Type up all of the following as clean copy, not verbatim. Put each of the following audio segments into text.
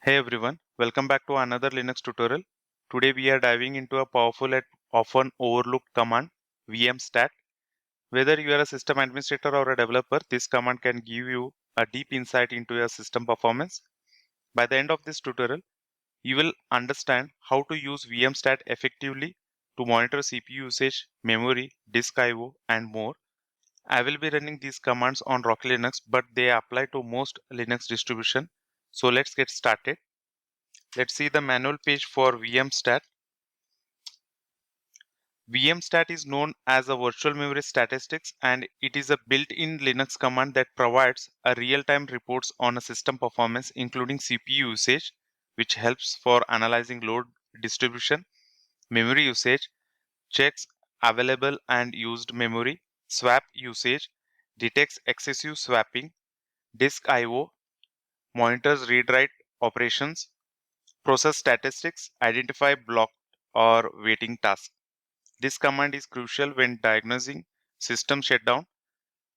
Hey everyone, welcome back to another Linux tutorial. Today we are diving into a powerful and often overlooked command, vmstat. Whether you are a system administrator or a developer, this command can give you a deep insight into your system performance. By the end of this tutorial, you will understand how to use vmstat effectively to monitor CPU usage, memory, disk IO, and more. I will be running these commands on Rocky Linux, but they apply to most Linux distribution. So let's get started. Let's see the manual page for vmstat. vmstat is known as a virtual memory statistics, and it is a built-in Linux command that provides a real-time reports on a system performance including CPU usage, which helps for analyzing load distribution, memory usage, checks available and used memory, swap usage, detects excessive swapping, disk IO, monitors read-write operations, process statistics, identify blocked or waiting tasks. This command is crucial when diagnosing system shutdown,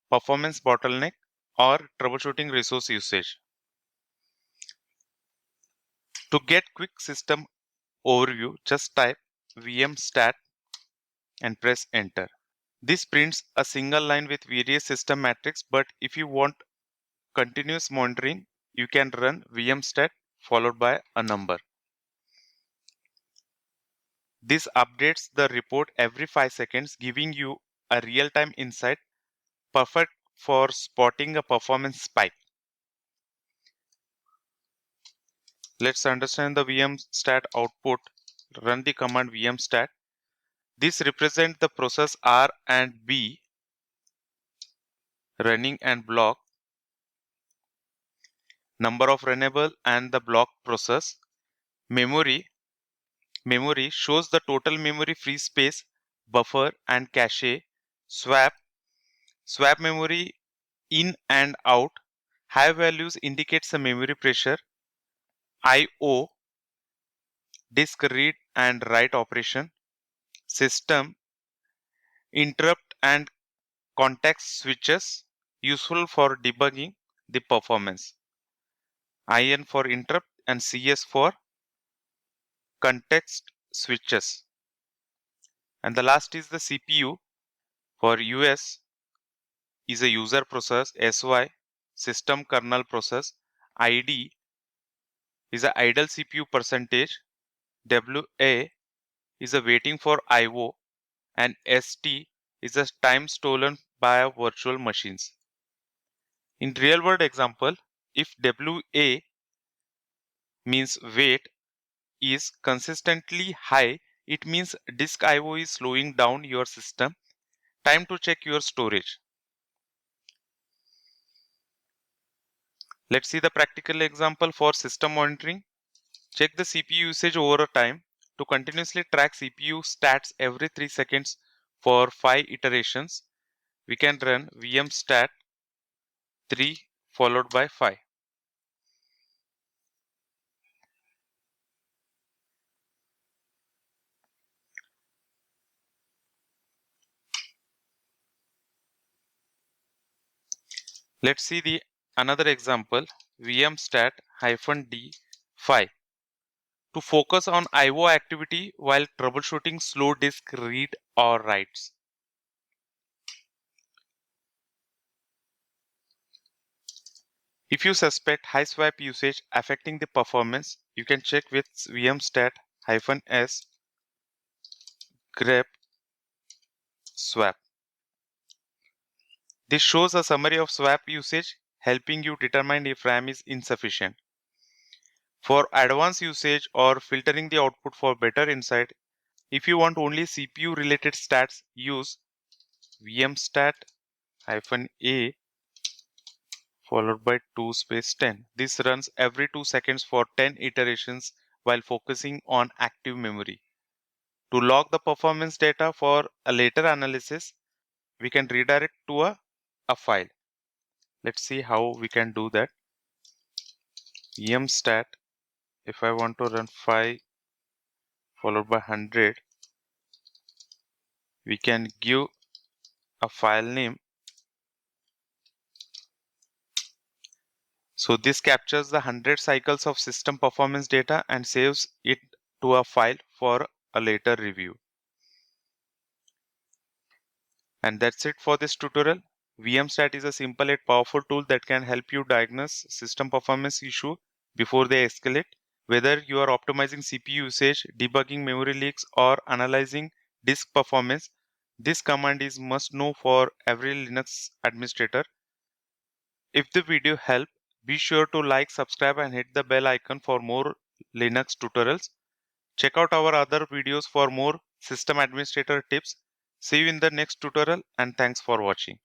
performance bottleneck, or troubleshooting resource usage. To get quick system overview, just type vmstat and press enter. This prints a single line with various system metrics, but if you want continuous monitoring, you can run vmstat followed by a number. This updates the report every 5 seconds, giving you a real-time insight, perfect for spotting a performance spike. Let's understand the vmstat output. Run the command vmstat. This represents the process R and B running and block, number of runnable and the block process. Memory shows the total memory free space, buffer and cache. Swap memory in and out. High values indicates the memory pressure. IO, disk read and write operation. System, interrupt and context switches, useful for debugging the performance. IN for interrupt and CS for context switches. And the last is the CPU. For US is a user process. SY, system kernel process. ID is a idle CPU percentage. WA is a waiting for IO, and ST is a time stolen by virtual machines. In real world example, if WA means wait is consistently high, it means disk IO is slowing down your system. Time to check your storage. Let's see the practical example for system monitoring. Check the CPU usage over a time. To continuously track CPU stats every 3 seconds for 5 iterations, we can run vmstat 3 followed by 5. Let's see the another example, vmstat -d 5 to focus on IO activity while troubleshooting slow disk read or writes. If you suspect high swap usage affecting the performance, you can check with vmstat-s grep swap. This shows a summary of swap usage, helping you determine if RAM is insufficient. For advanced usage or filtering the output for better insight, if you want only CPU related stats, use vmstat-a followed by 2 space 10. This runs every 2 seconds for 10 iterations while focusing on active memory. To log the performance data for a later analysis, we can redirect to a file. Let's see how we can do that. vmstat, if I want to run 5 followed by 100, we can give a file name So this captures the 100 cycles of system performance data and saves it to a file for a later review. And that's it for this tutorial. vmstat is a simple yet powerful tool that can help you diagnose system performance issue before they escalate. Whether you are optimizing CPU usage, debugging memory leaks, or analyzing disk performance, this command is must know for every Linux administrator. If the video helped, be sure to like, subscribe, and hit the bell icon for more Linux tutorials. Check out our other videos for more system administrator tips. See you in the next tutorial, and thanks for watching.